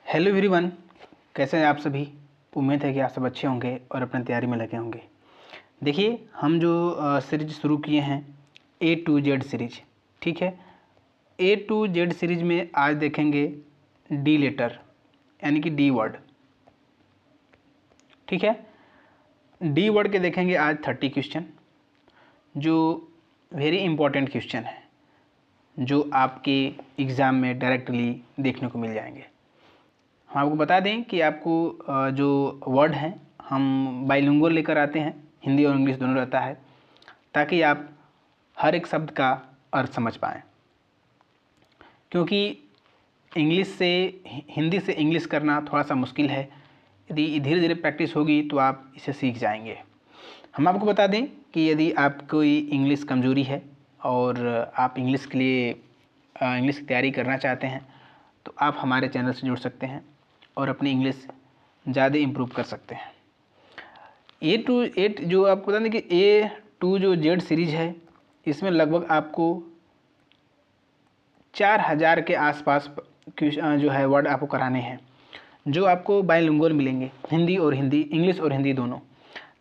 Hello everyone, कैसे हैं आप सभी। उम्मीद है कि आप सब अच्छे होंगे और अपनी तैयारी में लगे होंगे। देखिए, हम जो सीरीज शुरू किए हैं ए टू जेड सीरीज, ठीक है। ए टू जेड सीरीज में आज देखेंगे डी लेटर यानी कि डी वर्ड, ठीक है। डी वर्ड के देखेंगे आज 30 क्वेश्चन, जो वेरी इंपॉर्टेंट क्वेश्चन है, जो आपके एग्ज़ाम में डायरेक्टली देखने को मिल जाएंगे। हम आपको बता दें कि आपको जो वर्ड हैं हम बाइलिंगुअल लेकर आते हैं, हिंदी और इंग्लिश दोनों रहता है, ताकि आप हर एक शब्द का अर्थ समझ पाएँ। क्योंकि हिंदी से इंग्लिश करना थोड़ा सा मुश्किल है। यदि धीरे धीरे प्रैक्टिस होगी तो आप इसे सीख जाएंगे। हम आपको बता दें कि यदि आप कोई इंग्लिश कमज़ोरी है और आप इंग्लिश के लिए इंग्लिश की तैयारी करना चाहते हैं, तो आप हमारे चैनल से जुड़ सकते हैं और अपनी इंग्लिश ज़्यादा इम्प्रूव कर सकते हैं। ए टू एट जो आपको बता दें कि ए टू जो जेड सीरीज है, इसमें लगभग आपको 4000 के आसपास जो है वर्ड आपको कराने हैं, जो आपको बाइलिंगुअल मिलेंगे, इंग्लिश और हिंदी दोनों,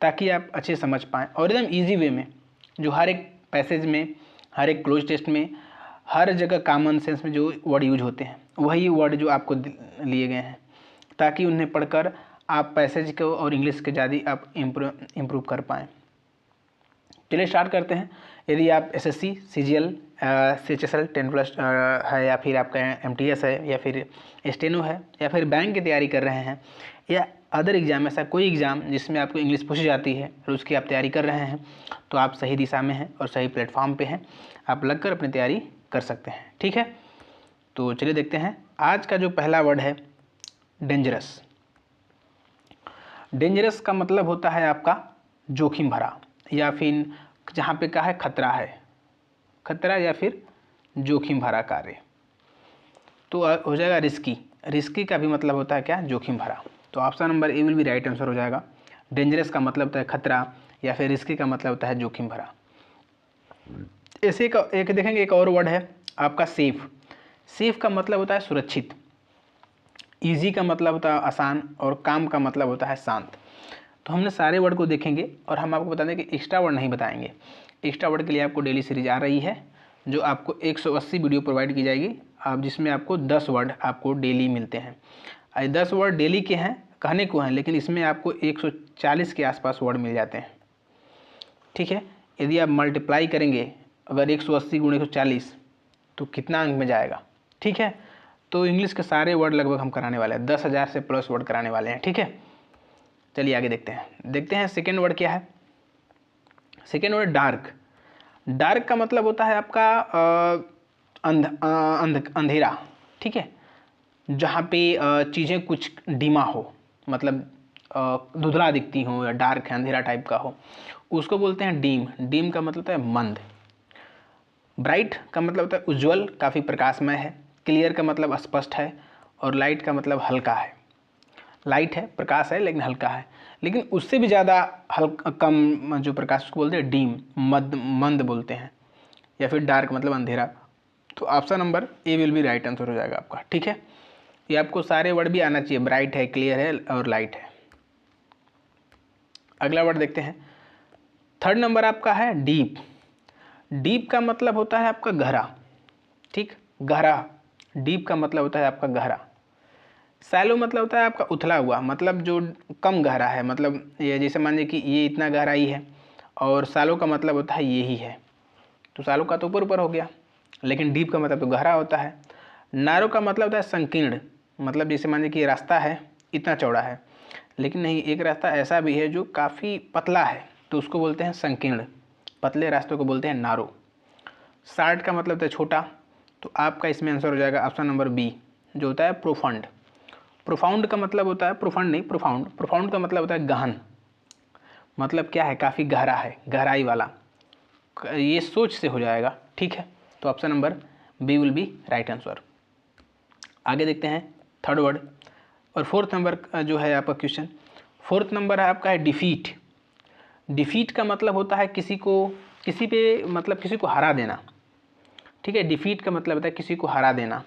ताकि आप अच्छे समझ पाएँ और एकदम ईजी वे में, जो हर एक पैसेज में, हर एक क्लोज टेस्ट में, हर जगह कॉमन सेंस में जो वर्ड यूज होते हैं वही वर्ड जो आपको लिए गए हैं, ताकि उन्हें पढ़कर आप पैसेज को और इंग्लिश के ज़्यादा आप इम्प्रूव कर पाएँ। चलिए स्टार्ट करते हैं। यदि आप एसएससी, सीजीएल, सीएचएसएल 10+ है, या फिर आपका एमटीएस है, या फिर स्टेनो है, या फिर बैंक की तैयारी कर रहे हैं, या अदर एग्ज़ाम, ऐसा कोई एग्ज़ाम जिसमें आपको इंग्लिश पूछी जाती है और उसकी आप तैयारी कर रहे हैं, तो आप सही दिशा में हैं और सही प्लेटफॉर्म पे हैं। आप लगकर अपनी तैयारी कर सकते हैं, ठीक है। तो चलिए देखते हैं। आज का जो पहला वर्ड है डेंजरस। डेंजरस का मतलब होता है आपका जोखिम भरा, या फिर जहाँ पे कहा है खतरा है, खतरा या फिर जोखिम भरा कार्य। तो हो जाएगा रिस्की। रिस्की का भी मतलब होता है क्या? जोखिम भरा। तो option number A will be right answer हो जाएगा। डेंजरस का मतलब होता है खतरा, या फिर रिस्की का मतलब होता है जोखिम भरा। ऐसे एक देखेंगे, एक और वर्ड है आपका सेफ। सेफ का मतलब होता है सुरक्षित। ईजी का मतलब होता है आसान, और काम का मतलब होता है शांत। तो हमने सारे वर्ड को देखेंगे और हम आपको बता दें कि एक्स्ट्रा वर्ड नहीं बताएंगे। एक्स्ट्रा वर्ड के लिए आपको डेली सीरीज आ रही है, जो आपको 180 वीडियो प्रोवाइड की जाएगी, आप जिसमें आपको 10 वर्ड आपको डेली मिलते हैं। 10 वर्ड डेली के हैं, कहने को हैं, लेकिन इसमें आपको 140 के आसपास वर्ड मिल जाते हैं, ठीक है। यदि आप मल्टीप्लाई करेंगे अगर 180 × 140 तो कितना अंक में जाएगा, ठीक है। तो इंग्लिश के सारे वर्ड लगभग हम कराने वाले हैं, 10,000 से प्लस वर्ड कराने वाले हैं, ठीक है। चलिए आगे देखते हैं सेकेंड वर्ड क्या है। Second word dark. डार्क का मतलब होता है आपका अंधेरा, ठीक है। जहाँ पे चीज़ें कुछ डिमा हो, मतलब धुंधला दिखती हो, या डार्क है, अंधेरा टाइप का हो, उसको बोलते हैं डीम। डीम का मतलब होता है मंद। ब्राइट का मतलब होता है उज्ज्वल, काफ़ी प्रकाशमय है। क्लियर का मतलब स्पष्ट है, और लाइट का मतलब हल्का है। लाइट है, प्रकाश है, लेकिन हल्का है। लेकिन उससे भी ज़्यादा हल्का कम जो प्रकाश, उसको बोलते हैं डीम, मंद बोलते हैं, या फिर डार्क मतलब अंधेरा। तो option number A will be right answer हो जाएगा आपका, ठीक है। ये आपको सारे वर्ड भी आना चाहिए, ब्राइट है, क्लियर है और लाइट है। अगला वर्ड देखते हैं। थर्ड नंबर आपका है डीप। डीप का मतलब होता है आपका गहरा, ठीक, गहरा। डीप का मतलब होता है आपका गहरा। सैलो मतलब होता है आपका उथला हुआ, मतलब जो कम गहरा है, मतलब ये जैसे मान लीजिए कि ये इतना गहराई है, और सैलो का मतलब होता है ये ही है, तो सैलो का तो ऊपर ऊपर हो गया, लेकिन डीप का मतलब तो गहरा होता है। नैरो का मतलब होता है संकीर्ण, मतलब जैसे मान लीजिए कि रास्ता है इतना चौड़ा है, लेकिन नहीं, एक रास्ता ऐसा भी है जो काफ़ी पतला है, तो उसको बोलते हैं संकीर्ण। पतले रास्तों को बोलते हैं नारो। शार्ट का मतलब होता है छोटा, तो आपका इसमें आंसर हो जाएगा ऑप्शन नंबर बी, जो होता है प्रोफंड। प्रोफाउंड का मतलब होता है, प्रोफंड नहीं, प्रोफाउंड। प्रोफाउंड का मतलब होता है गहन, मतलब क्या है, काफ़ी गहरा है, गहराई वाला। ये सोच से हो जाएगा, ठीक है। तो option number B will be right answer. आगे देखते हैं थर्ड वर्ड और फोर्थ नंबर जो है आपका क्वेश्चन। फोर्थ नंबर है आपका है डिफीट। डिफीट का मतलब होता है किसी पे मतलब किसी को हरा देना, ठीक है। डिफीट का मतलब होता है किसी को हरा देना।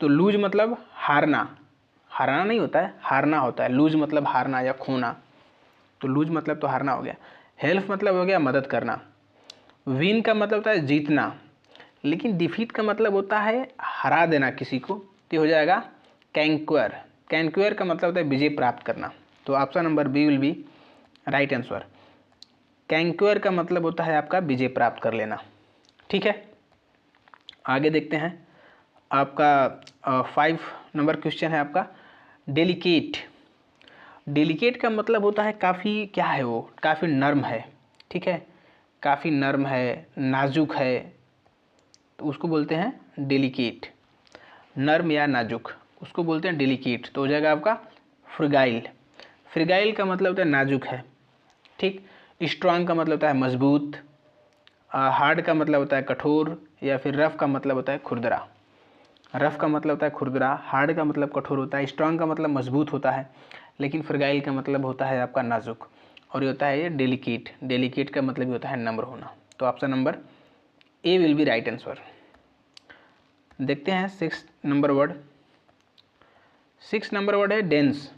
तो लूज मतलब हारना, हराना नहीं होता है, हारना होता है। लूज मतलब हारना या खोना, तो लूज मतलब तो हारना हो गया। हेल्प मतलब हो गया मदद करना। विन का मतलब होता है जीतना, लेकिन डिफीट का मतलब होता है हरा देना किसी को, तो हो जाएगा कैंक्वर। कैंक्वर का मतलब होता है विजय प्राप्त करना। तो option number B will be right answer. Conquer का मतलब होता है आपका विजय प्राप्त कर लेना। ठीक है, आगे देखते हैं। आपका 5 नंबर क्वेश्चन है आपका डेलिकेट। डेलिकेट का मतलब होता है काफ़ी, क्या है वो, काफ़ी नर्म है। ठीक है, काफ़ी नर्म है, नाजुक है, तो उसको बोलते हैं डेलिकेट। नर्म या नाजुक, उसको बोलते हैं डेलिकेट। तो हो जाएगा आपका फ्रिगाइल। फ्रिगाइल का मतलब होता है नाजुक है। ठीक, स्ट्रांग का मतलब होता है मजबूत। हार्ड का मतलब होता है कठोर, या फिर रफ का मतलब होता है खुरदरा। रफ का मतलब होता है खुरदरा, हार्ड का मतलब कठोर होता है, स्ट्रांग का मतलब मजबूत होता है, लेकिन फ्रिगाइल का मतलब होता है आपका नाजुक। और ये होता है ये डेलिकेट। डेलिकेट का मतलब ये होता है नम्र होना। तो option number A will be right answer. देखते हैं 6 नंबर वर्ड। 6 नंबर वर्ड है डेंस।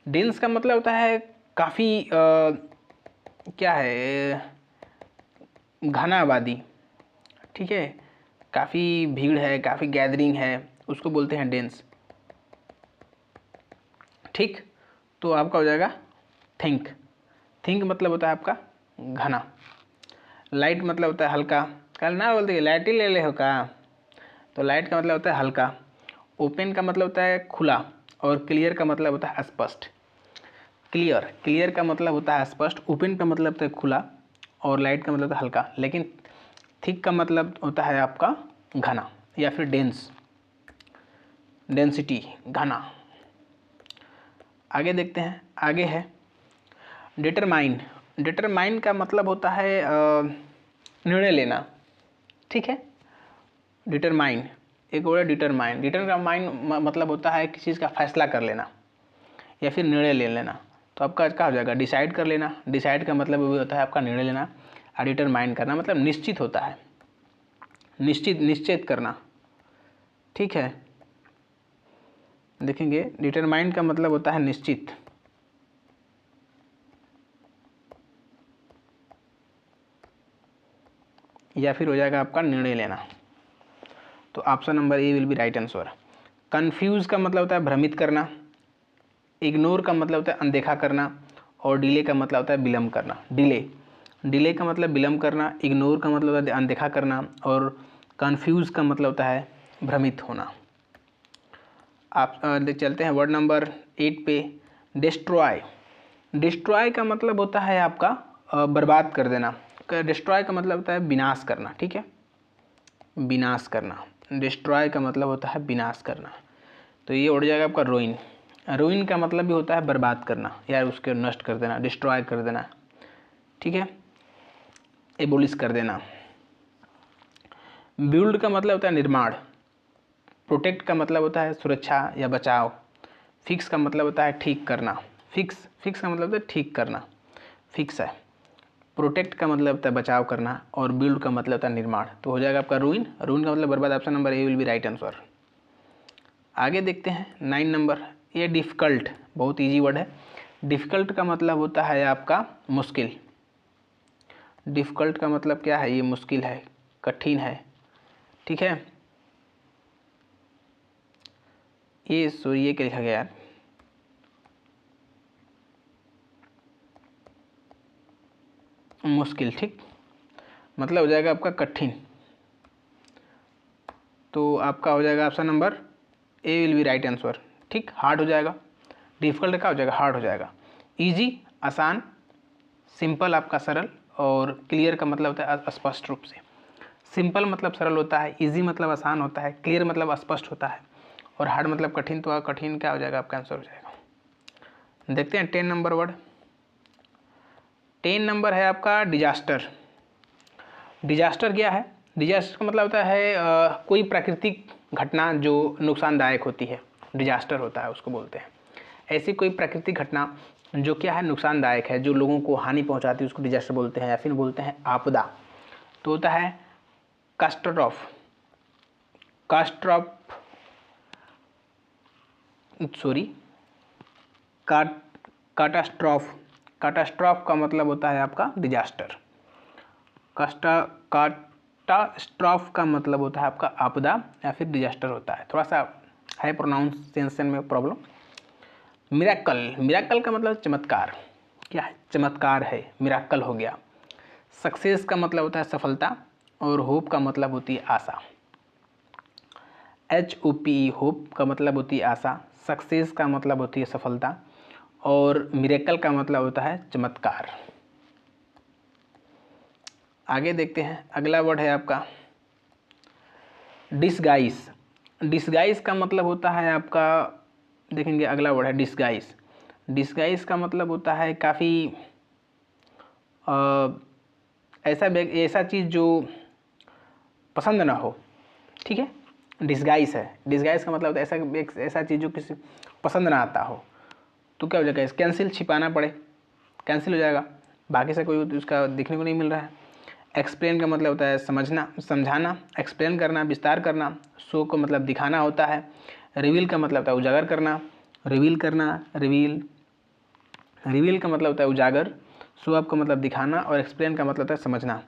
डेंस का मतलब होता है काफ़ी, क्या है, घना आबादी। ठीक है, काफ़ी भीड़ है, काफ़ी गैदरिंग है, उसको बोलते हैं डेंस। ठीक, तो आपका हो जाएगा थिंक। थिंक मतलब होता है आपका घना। लाइट मतलब होता है हल्का। कल ना बोलते लाइट ही ले ले हो का, तो लाइट का मतलब होता है हल्का। ओपन का मतलब होता है खुला, और क्लियर का मतलब होता है स्पष्ट। क्लियर, क्लियर का मतलब होता है स्पष्ट, ओपन का मतलब होता है खुला, और लाइट का मतलब होता है हल्का। लेकिन थिक का मतलब होता है आपका घना, या फिर डेंस, डेंसिटी, घना। आगे देखते हैं, आगे है डिटरमाइन। डिटरमाइन का मतलब होता है निर्णय लेना। ठीक है, डिटरमाइन, एक वर्ड है डिटरमाइन। डिटरमाइन मतलब होता है किसी चीज़ का फैसला कर लेना या फिर निर्णय ले लेना। तो आपका क्या हो जाएगा, डिसाइड कर लेना। डिसाइड का मतलब भी होता है आपका निर्णय लेना, और डिटरमाइन करना मतलब निश्चित होता है, निश्चित, निश्चित करना। ठीक है, देखेंगे डिटरमाइन का मतलब होता है निश्चित। या फिर हो जाएगा आपका निर्णय लेना। तो option number A will be right answer. Confuse का मतलब होता है भ्रमित करना। इग्नोर का मतलब होता है अनदेखा करना, और डिले का मतलब होता है विलम्ब करना। डिले, डिले का मतलब विलम्ब करना, इग्नोर का मतलब होता है अनदेखा करना, और कंफ्यूज का मतलब होता है भ्रमित होना। आप चलते हैं वर्ड नंबर 8 पे, डिस्ट्रॉय। डिस्ट्रॉय का मतलब होता है आपका बर्बाद कर देना। डिस्ट्रॉय का मतलब होता है विनाश करना। ठीक है, विनाश करना। डिस्ट्रॉय का मतलब होता है विनाश करना। तो ये उड़ जाएगा आपका रोइन। रोइन का मतलब भी होता है बर्बाद करना, या उसके नष्ट कर देना, डिस्ट्रॉय कर देना। ठीक है, एबोलिश कर देना। बिल्ड का मतलब होता है निर्माण। प्रोटेक्ट का मतलब होता है सुरक्षा या बचाव। फिक्स का मतलब होता है ठीक करना। फिक्स, फिक्स का मतलब होता है ठीक करना, फिक्स है। प्रोटेक्ट का मतलब होता है बचाव करना, और बिल्ड का मतलब होता है निर्माण। तो हो जाएगा आपका रूइन। रूइन का मतलब बर्बाद। Option number A will be right answer. आगे देखते हैं 9 नंबर। ये डिफ़िकल्ट, बहुत इजी वर्ड है। डिफ़िकल्ट का मतलब होता है आपका मुश्किल। डिफ़िकल्ट का मतलब क्या है, ये मुश्किल है, कठिन है। ठीक है, ये सूर्य के लिखा गया यार, मुश्किल। ठीक, मतलब हो जाएगा आपका कठिन। तो आपका हो जाएगा option number A will be right answer. ठीक, हार्ड हो जाएगा। डिफ़िकल्ट का हो जाएगा हार्ड हो जाएगा। इजी, आसान, सिंपल आपका सरल, और क्लियर का मतलब होता है स्पष्ट रूप से। सिंपल मतलब सरल होता है, इजी मतलब आसान होता है, क्लियर मतलब स्पष्ट होता है, और हार्ड मतलब कठिन। तो कठिन क्या हो जाएगा, आपका आंसर हो जाएगा। देखते हैं 10 नंबर वर्ड। 10 नंबर है आपका डिजास्टर। डिजास्टर क्या है, डिजास्टर का मतलब होता है कोई प्राकृतिक घटना जो नुकसानदायक होती है, डिजास्टर होता है, उसको बोलते हैं। ऐसी कोई प्राकृतिक घटना जो क्या है, नुकसानदायक है, जो लोगों को हानि पहुंचाती है, उसको डिजास्टर बोलते हैं, या फिर बोलते हैं आपदा। तो होता है कास्ट्रोफ, कास्ट्रोफ, सॉरी, काटास्ट्रॉफ। काटास्ट्रॉफ का मतलब होता है आपका डिजास्टर। काटास्ट्रॉफ का मतलब होता है आपका आपदा या फिर डिजास्टर होता है। थोड़ा सा है प्रोनाउंसिएशन में प्रॉब्लम। मिराकल, मिराकल का मतलब चमत्कार। क्या है? चमत्कार है, मिराकल हो गया। सक्सेस का मतलब होता है सफलता, और होप का मतलब होती है आशा। HOPE, होप का मतलब होती है आशा, सक्सेस का मतलब होती है सफलता, और मिरेकल का मतलब होता है चमत्कार। आगे देखते हैं, अगला वर्ड है आपका डिसगाइज। डिसगाइज का मतलब होता है आपका, देखेंगे अगला वर्ड है डिसगाइज। डिसगाइज का मतलब होता है काफ़ी ऐसा चीज़ जो पसंद ना हो, ठीक है, डिसगाइज है। डिसगाइज का मतलब होता है ऐसा चीज़ जो किसी पसंद ना आता हो, तो क्या हो जाएगा? कैंसिल, छिपाना पड़े, कैंसिल हो जाएगा, बाकी से कोई उसका दिखने को नहीं मिल रहा है। एक्सप्लेन का मतलब होता है समझना, समझाना, एक्सप्लेन करना, विस्तार करना। शो का मतलब दिखाना होता है। रिवील का मतलब होता है उजागर करना, रिवील करना, रिवील का मतलब होता है उजागर। शो अप का मतलब दिखाना, और एक्सप्लेन का मतलब होता है समझना।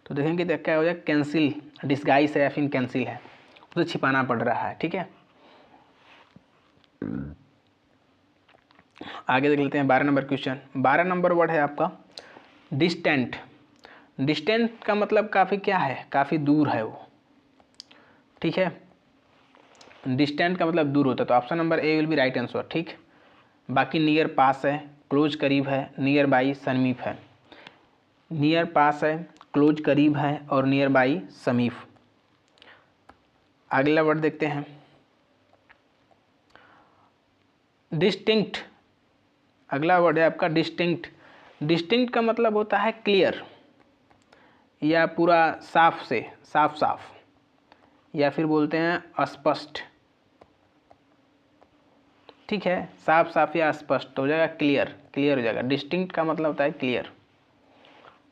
तो देखेंगे तो क्या हो जाए? कैंसिल, डिस्गाइस है या फिर कैंसिल है, उसे छिपाना पड़ रहा है, ठीक है। आगे देख लेते हैं 12 नंबर क्वेश्चन। 12 नंबर वर्ड है आपका डिस्टेंट। डिस्टेंट का मतलब काफ़ी क्या है? काफ़ी दूर है वो, ठीक है। डिस्टेंट का मतलब दूर होता है, तो option number A will be right answer, ठीक। बाकी नियर पास है, क्लोज करीब है, नियर बाई समीप है। नियर पास है, क्लोज करीब है, और नियर बाई समीप। अगला वर्ड देखते हैं डिस्टिंक्ट। अगला वर्ड है आपका डिस्टिंक्ट। डिस्टिंक्ट का मतलब होता है क्लियर, या पूरा साफ से, साफ साफ, या फिर बोलते हैं स्पष्ट, ठीक है। साफ साफ या स्पष्ट तो हो जाएगा क्लियर, क्लियर हो जाएगा। डिस्टिंक्ट का मतलब होता है क्लियर।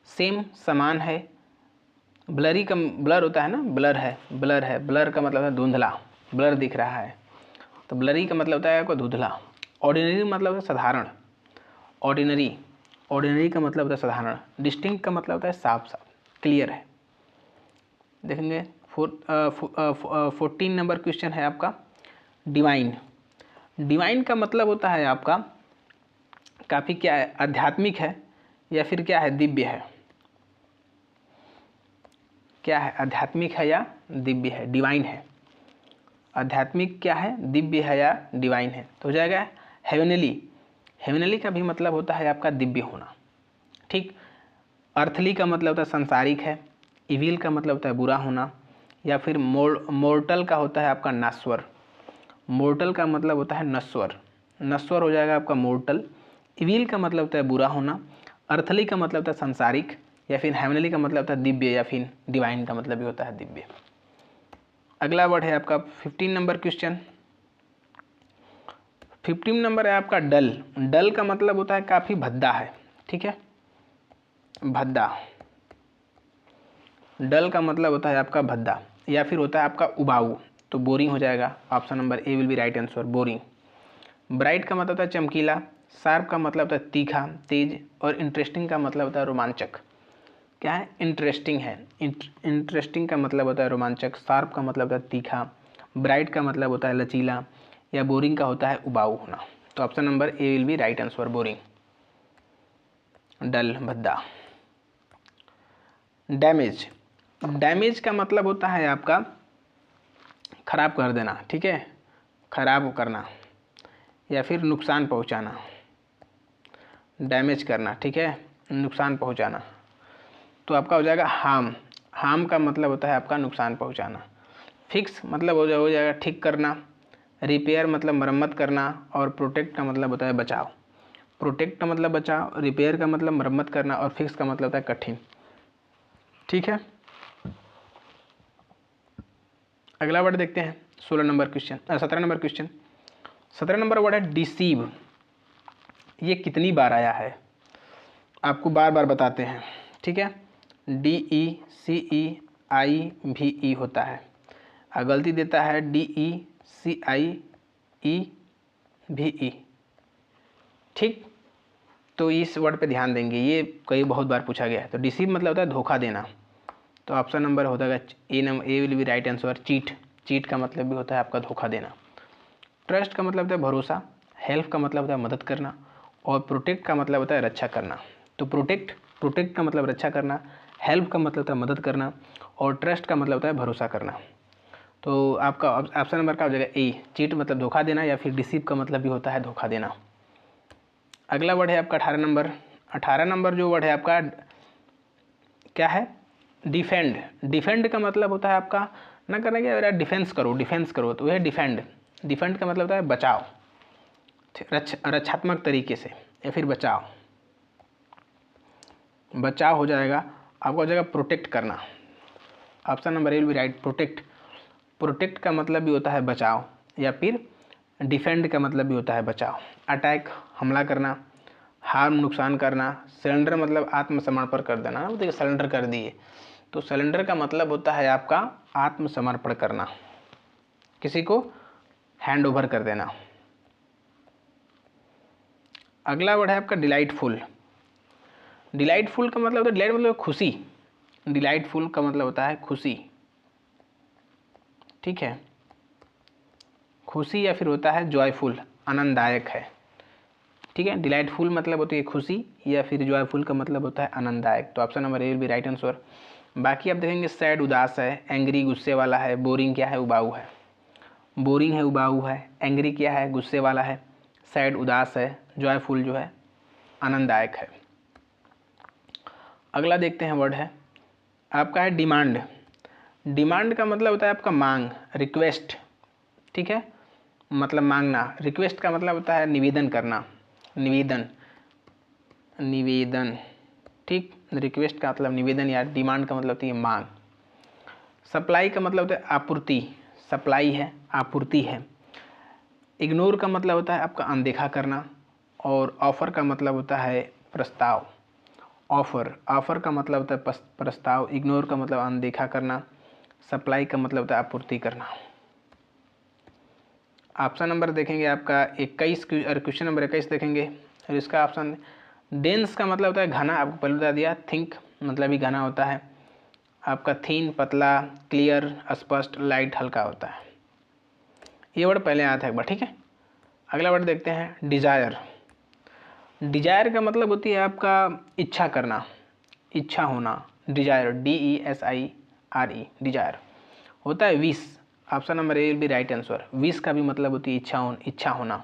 सेम, समान है। ब्लरी का ब्लर होता है ना, ब्लर है, ब्लर है, ब्लर का मतलब है धुंधला, ब्लर दिख रहा है, तो ब्लरी का मतलब होता है आपका धुंधला। ऑर्डिनरी मतलब है साधारण, ऑर्डिनरी, ऑर्डिनरी का मतलब होता है साधारण। डिस्टिंक्ट का मतलब होता है साफ साफ, क्लियर है। देखेंगे 14 नंबर क्वेश्चन है आपका डिवाइन। डिवाइन का मतलब होता है आपका काफ़ी क्या है? आध्यात्मिक है, या फिर क्या है? दिव्य है। क्या है? आध्यात्मिक है या दिव्य है? डिवाइन है। आध्यात्मिक क्या है? दिव्य है या डिवाइन है, तो हो जाएगा हेवनली। हेवनली का भी मतलब होता है आपका दिव्य होना, ठीक। अर्थली का मतलब होता है संसारिक है। इविल का मतलब होता है बुरा होना, या फिर मोर्टल का होता है आपका नश्वर। मोर्टल का मतलब होता है नश्वर, नश्वर हो जाएगा आपका मोर्टल। इविल का मतलब होता है बुरा होना। अर्थली का मतलब होता है संसारिक, या फिर हेवनली का मतलब होता है दिव्य, या फिर डिवाइन का मतलब भी होता है दिव्य। अगला वर्ड है आपका 15 नंबर क्वेश्चन। 15 नंबर है आपका डल। डल का मतलब होता है काफ़ी भद्दा है, ठीक है, भद्दा। डल का मतलब होता है आपका भद्दा, या फिर होता है आपका उबाऊ, तो बोरिंग हो जाएगा। Option number A will be right answer, boring. Bright का मतलब होता है चमकीला। शार्प का मतलब होता है तीखा, तेज। और इंटरेस्टिंग का मतलब होता है रोमांचक। क्या है? इंटरेस्टिंग है। इंटरेस्टिंग का मतलब होता है रोमांचक। शार्प का मतलब होता है तीखा। ब्राइट का मतलब होता है लचीला, या बोरिंग का होता है उबाऊ होना। तो option number A will be right answer, boring, dull, भद्दा। डैमेज। डैमेज का मतलब होता है आपका खराब कर देना, ठीक है, खराब करना, या फिर नुकसान पहुंचाना। डैमेज करना, ठीक है, नुकसान पहुंचाना, तो आपका हो जाएगा हार्म। हार्म का मतलब होता है आपका नुकसान पहुंचाना। फिक्स मतलब हो जाएगा ठीक करना। रिपेयर मतलब मरम्मत करना। और प्रोटेक्ट का मतलब होता है बचाव। प्रोटेक्ट का मतलब बचाव, रिपेयर का मतलब मरम्मत करना, और फिक्स का मतलब होता है कठिन, ठीक है। अगला वर्ड देखते हैं 16 number question, 17 number question. 17 number word है डिसीव। ये कितनी बार आया है आपको बार बार बताते हैं, ठीक है। DECEIVE होता है, गलती देता है DECIE VE, ठीक। तो इस वर्ड पे ध्यान देंगे, ये कई बहुत बार पूछा गया है। तो डिसीव मतलब होता है धोखा देना, तो ऑप्शन नंबर होता है A will be right answer. Cheat, cheat का मतलब भी होता है आपका धोखा देना। ट्रस्ट का मतलब होता है भरोसा, हेल्प का मतलब होता है मदद करना, और प्रोटेक्ट का मतलब होता है रक्षा करना। तो प्रोटेक्ट का मतलब रक्षा करना, हेल्प का मतलब होता है मदद करना, और ट्रस्ट का मतलब होता है भरोसा करना। तो आपका ऑप्शन नंबर का हो जाएगा ए, चीट मतलब धोखा देना, या फिर डिसीव का मतलब भी होता है धोखा देना। अगला वर्ड है आपका 18 नंबर। 18 नंबर जो वर्ड है आपका क्या है? डिफेंड। डिफेंड का मतलब होता है आपका ना करना कि अगर डिफेंस करो, तो यह डिफेंड। डिफेंड का मतलब होता है बचाव, रक्षात्मक तरीके से, या फिर बचाव हो जाएगा। आपका हो जाएगा प्रोटेक्ट करना। Option number A will be right, protect. Protect का मतलब भी होता है बचाव, या फिर डिफेंड का मतलब भी होता है बचाव। अटैक, हमला करना, हार्म, नुकसान करना। सरेंडर मतलब आत्मसमर्पण कर देना, वो देखिए सरेंडर कर दिए, तो सरेंडर का मतलब होता है आपका आत्मसमर्पण करना, किसी को हैंड ओवर कर देना। अगला वर्ड है आपका डिलाइटफुल। डिलाइटफुल का मतलब होता है, डिलाइट मतलब खुशी, डिलाइटफुल का मतलब होता है खुशी, ठीक है, खुशी, या फिर होता है जॉयफुल, आनंददायक है, ठीक है। डिलाइटफुल मतलब होती है खुशी, या फिर जॉयफुल का मतलब होता है आनंददायक। तो option number A will be right answer. बाकी आप देखेंगे सैड उदास है, एंग्री गुस्से वाला है, बोरिंग क्या है? उबाऊ है। बोरिंग है, उबाऊ है, एंग्री क्या है? गुस्से वाला है, सैड उदास है, जॉयफुल जो है आनंददायक है। अगला देखते हैं वर्ड है आपका है डिमांड। डिमांड का मतलब होता है आपका मांग, रिक्वेस्ट, ठीक है, मतलब मांगना। रिक्वेस्ट का मतलब होता है निवेदन करना, निवेदन, ठीक। रिक्वेस्ट का मतलब निवेदन, या डिमांड का मतलब होती है मांग। सप्लाई का मतलब होता है आपूर्ति, सप्लाई है, आपूर्ति है। इग्नोर का मतलब होता है आपका अनदेखा करना, और ऑफर का मतलब होता है प्रस्ताव। ऑफर का मतलब होता है प्रस्ताव, इग्नोर का मतलब अनदेखा करना, सप्लाई का मतलब होता है आपूर्ति करना। ऑप्शन नंबर देखेंगे आपका 21, क्वेश्चन नंबर 21 देखेंगे, और इसका ऑप्शन डेंस का मतलब होता है घना, आपको पहले बता दिया। थिंक मतलब ही घना होता है आपका। थीन पतला, क्लियर स्पष्ट, लाइट हल्का होता है। ये वर्ड पहले आया था एक बार, ठीक है। अगला वर्ड देखते हैं डिजायर। डिजायर का मतलब होती है आपका इच्छा करना, इच्छा होना। डिजायर, DESIRE, डिजायर होता है wish. Option number A will be right answer. Wish का भी मतलब होती है इच्छा होना।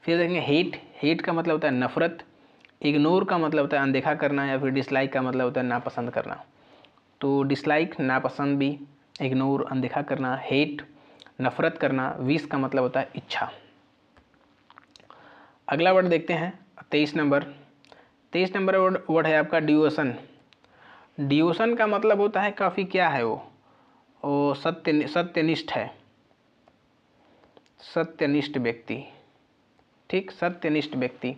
फिर देखेंगे हेट। हेट का मतलब होता है नफरत। इग्नोर का मतलब होता है अनदेखा करना, या फिर डिसलाइक का मतलब होता है नापसंद करना। तो डिसलाइक, नापसंद भी, इग्नोर, अनदेखा करना, हेट, नफरत करना, विश का मतलब होता है इच्छा। अगला वर्ड देखते हैं 23 नंबर। 23 नंबर वर्ड है आपका डिवोशन। डिवोशन का मतलब होता है काफ़ी क्या है वो सत्यनिष्ठ है, सत्यनिष्ठ व्यक्ति, ठीक, सत्यनिष्ठ व्यक्ति।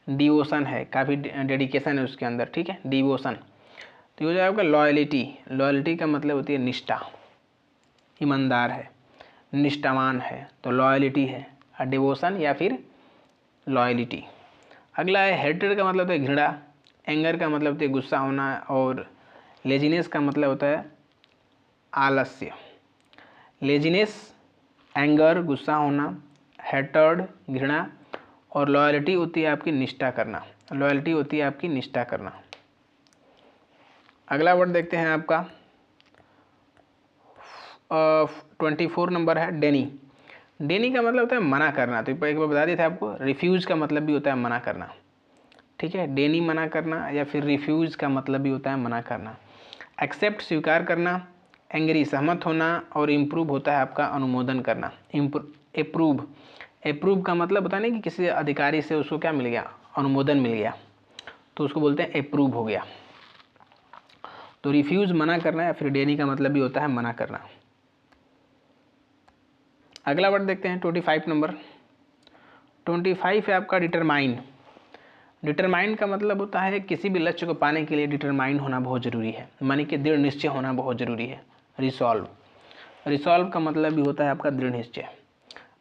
डिवोशन है, काफ़ी डेडिकेशन है उसके अंदर, ठीक है, डिवोशन। तो ये हो जाएगा आपका लॉयलिटी। लॉयलिटी का मतलब होती है निष्ठा, ईमानदार है, निष्ठावान है, तो लॉयलिटी है, और डिवोशन या फिर लॉयलिटी। अगला है हेट्रेड का मतलब होता है घृणा। एंगर का मतलब होता है गुस्सा होना, और लेजीनेस का मतलब होता है आलस्य। लेजीनेस, एंगर गुस्सा होना, हेटर्ड घृणा, और लॉयल्टी होती है आपकी निष्ठा करना। लॉयल्टी होती है आपकी निष्ठा करना। अगला वर्ड देखते हैं आपका 24 नंबर है डेनी। डेनी का मतलब होता है मना करना। तो एक बार बता दिया था आपको, रिफ्यूज़ का मतलब भी होता है मना करना, ठीक है। डेनी मना करना, या फिर रिफ्यूज़ का मतलब भी होता है मना करना। एक्सेप्ट स्वीकार करना, एंग्री सहमत होना, और इम्प्रूव होता है आपका अनुमोदन करना। अप्रूव, अप्रूव का मतलब होता है ना कि किसी अधिकारी से उसको क्या मिल गया? अनुमोदन मिल गया, तो उसको बोलते हैं अप्रूव हो गया। तो रिफ्यूज़ मना करना, या फिर डेनी का मतलब भी होता है मना करना। अगला वर्ड देखते हैं 25 नंबर। 25 है आपका डिटरमाइन। डिटरमाइन का मतलब होता है किसी भी लक्ष्य को पाने के लिए डिटरमाइन होना बहुत ज़रूरी है, मानी कि दृढ़ निश्चय होना बहुत ज़रूरी है। रिसॉल्व, रिसॉल्व का मतलब भी होता है आपका दृढ़ निश्चय।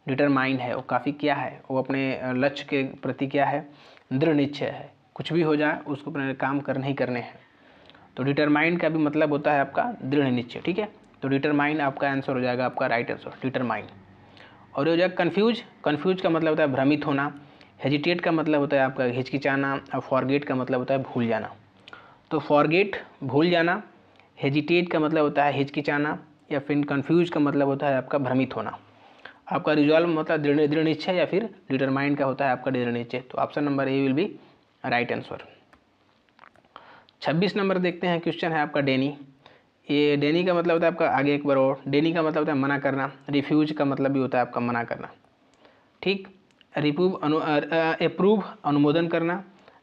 डिटरमाइन है, वो काफ़ी क्या है, वो अपने लक्ष्य के प्रति क्या है, दृढ़ निश्चय है, कुछ भी हो जाए उसको अपने काम करने ही करने हैं। तो डिटरमाइन का भी मतलब होता है आपका दृढ़ निश्चय, ठीक है। तो डिटरमाइन आपका आंसर हो जाएगा, आपका राइट आंसर डिटरमाइन। और ये हो जाएगा कन्फ्यूज। कन्फ्यूज का मतलब होता है भ्रमित होना। हेजिटेट का मतलब होता है आपका हिचकिचाना। और फॉरगेट का मतलब होता है भूल जाना। तो फॉरगेट भूल जाना, हेजिटेट का मतलब होता है हिचकिचाना, या फिर कन्फ्यूज का मतलब होता है आपका भ्रमित होना। आपका रिजॉल्व मतलब दृढ़ निश्चय, या फिर डिटरमाइन का होता है आपका दृढ़ निश्चय। तो option number A will be right answer. 26 number देखते हैं, क्वेश्चन है आपका डेनी। ये डेनी का मतलब होता है आपका, आगे एक बार और, डेनी का मतलब होता है मना करना। रिफ्यूज का मतलब भी होता है आपका मना करना, ठीक। अप्रूव अनुमोदन करना,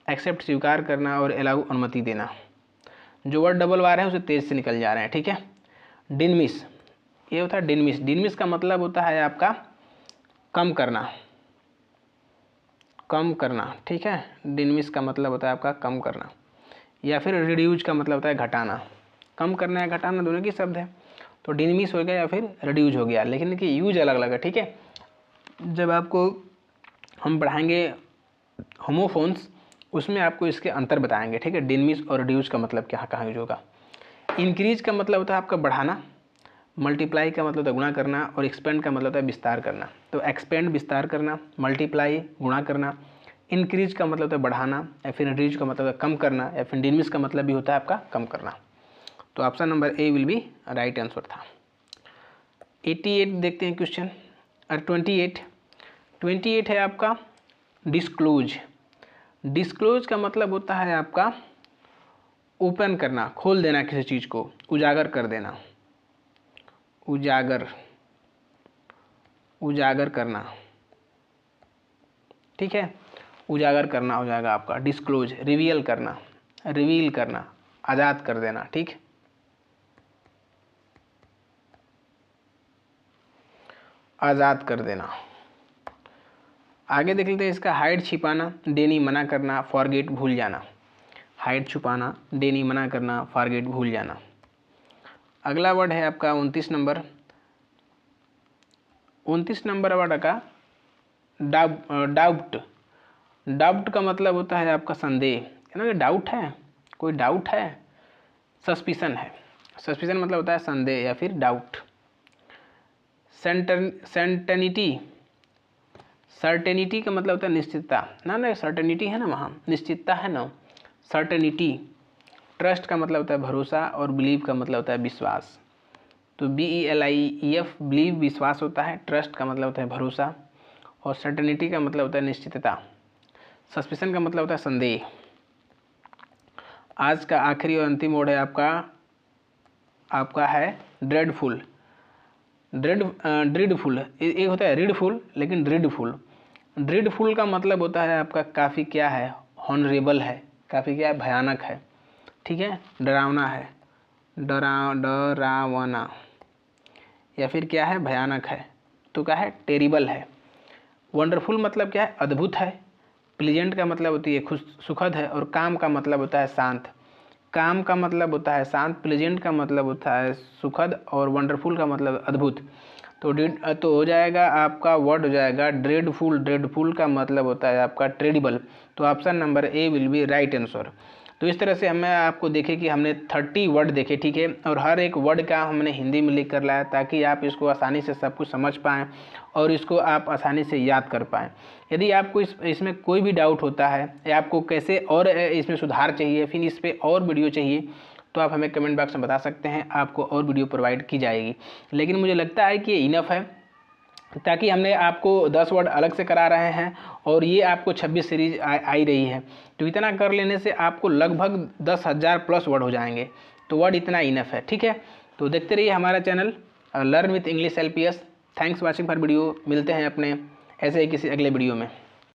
एक्सेप्ट स्वीकार करना, और अलाउ अनुमति देना। जो वर्ड डबल वार है उसे तेज से निकल जा रहे हैं, ठीक है। डिनमिस, ये होता है डिनमिस। डिनमिस का मतलब होता है आपका कम करना, कम करना, ठीक है। डिनमिस का मतलब होता है आपका कम करना। या फिर रिड्यूज का मतलब होता है घटाना। कम करना या घटाना दोनों की शब्द है। तो डिनमिस हो गया या फिर रिड्यूज हो गया, लेकिन इनकी यूज अलग अलग है, ठीक है। जब आपको हम पढ़ाएंगे होमोफोन्स, उसमें आपको इसके अंतर बताएंगे, ठीक है। डिनमिस और रिड्यूज का मतलब क्या कहाँ यूज होगा। इंक्रीज का मतलब होता है आपका बढ़ाना। मल्टीप्लाई का मतलब होता है गुणा करना। और एक्सपेंड का मतलब होता है विस्तार करना। तो एक्सपेंड विस्तार करना, मल्टीप्लाई गुणा करना, इंक्रीज का मतलब होता है बढ़ाना, या फिर रिड्यूज का मतलब है कम करना, या फिर डिनमिस का मतलब भी होता है आपका कम करना। तो option number A will be right answer था। 88 देखते हैं क्वेश्चन, और 28 है आपका डिस्क्लोज। डिस्क्लोज का मतलब होता है आपका ओपन करना, खोल देना किसी चीज़ को, उजागर कर देना। उजागर करना, ठीक है। उजागर करना हो जाएगा आपका डिस्क्लोज। रिवील करना, आज़ाद कर देना, ठीक। आज़ाद कर देना। आगे देख लेते हैं इसका, हाइड छिपाना, डेनी मना करना, फॉरगेट भूल जाना। हाइड छुपाना, डेनी मना करना, फॉरगेट भूल जाना। अगला वर्ड है आपका 29 नंबर। 29 नंबर वर्ड का डाउट। डाउट का मतलब होता है आपका संदेह, है ना। डाउट है, कोई डाउट है। सस्पिशन है, सस्पिशन मतलब होता है संदेह या फिर डाउट। सर्टेनिटी का मतलब होता है निश्चितता, ना सर्टेनिटी है ना, वहाँ निश्चितता है ना, सर्टेनिटी। ट्रस्ट का मतलब होता है भरोसा, और बिलीव का मतलब होता है विश्वास। तो BELIEF बिलीव विश्वास होता है, ट्रस्ट का मतलब होता है भरोसा, और सर्टेनिटी का मतलब होता है निश्चितता। सस्पिशन का मतलब होता है संदेह। आज का आखिरी और अंतिम वर्ड है आपका है ड्रेडफुल। ड्रीडफुल, एक होता है रीडफुल, लेकिन ड्रीडफुल। ड्रीडफुल का मतलब होता है आपका काफ़ी क्या है, हॉनरेबल है, काफ़ी क्या है, भयानक है, ठीक है। डरावना है, डरावना, या फिर क्या है, भयानक है। तो क्या है, टेरिबल है। वंडरफुल मतलब क्या है, अद्भुत है। प्लीजेंट का मतलब होती है खुश, सुखद है। और काम का मतलब होता है शांत। काम का मतलब होता है शांत, प्लेजेंट का मतलब होता है सुखद, और वंडरफुल का मतलब अद्भुत। तो हो जाएगा आपका वर्ड हो जाएगा ड्रेडफुल। ड्रेडफुल का मतलब होता है आपका ट्रेडिबल। तो option number A will be right answer. तो इस तरह से हमें आपको देखे कि हमने 30 वर्ड देखे, ठीक है। और हर एक वर्ड का हमने हिंदी में लिख कर लाया, ताकि आप इसको आसानी से सब कुछ समझ पाएँ और इसको आप आसानी से याद कर पाएँ। यदि आपको इसमें कोई भी डाउट होता है, या आपको कैसे और इसमें सुधार चाहिए, फिर इस पर और वीडियो चाहिए, तो आप हमें कमेंट बॉक्स में बता सकते हैं, आपको और वीडियो प्रोवाइड की जाएगी। लेकिन मुझे लगता है कि ये इनफ है, ताकि हमने आपको 10 वर्ड अलग से करा रहे हैं, और ये आपको 26 सीरीज आई रही है। तो इतना कर लेने से आपको लगभग 10,000 प्लस वर्ड हो जाएंगे। तो वर्ड इतना इनफ है, ठीक है। तो देखते रहिए हमारा channel learn with English LPS। Thanks watching for video. मिलते हैं अपने ऐसे ही किसी अगले वीडियो में।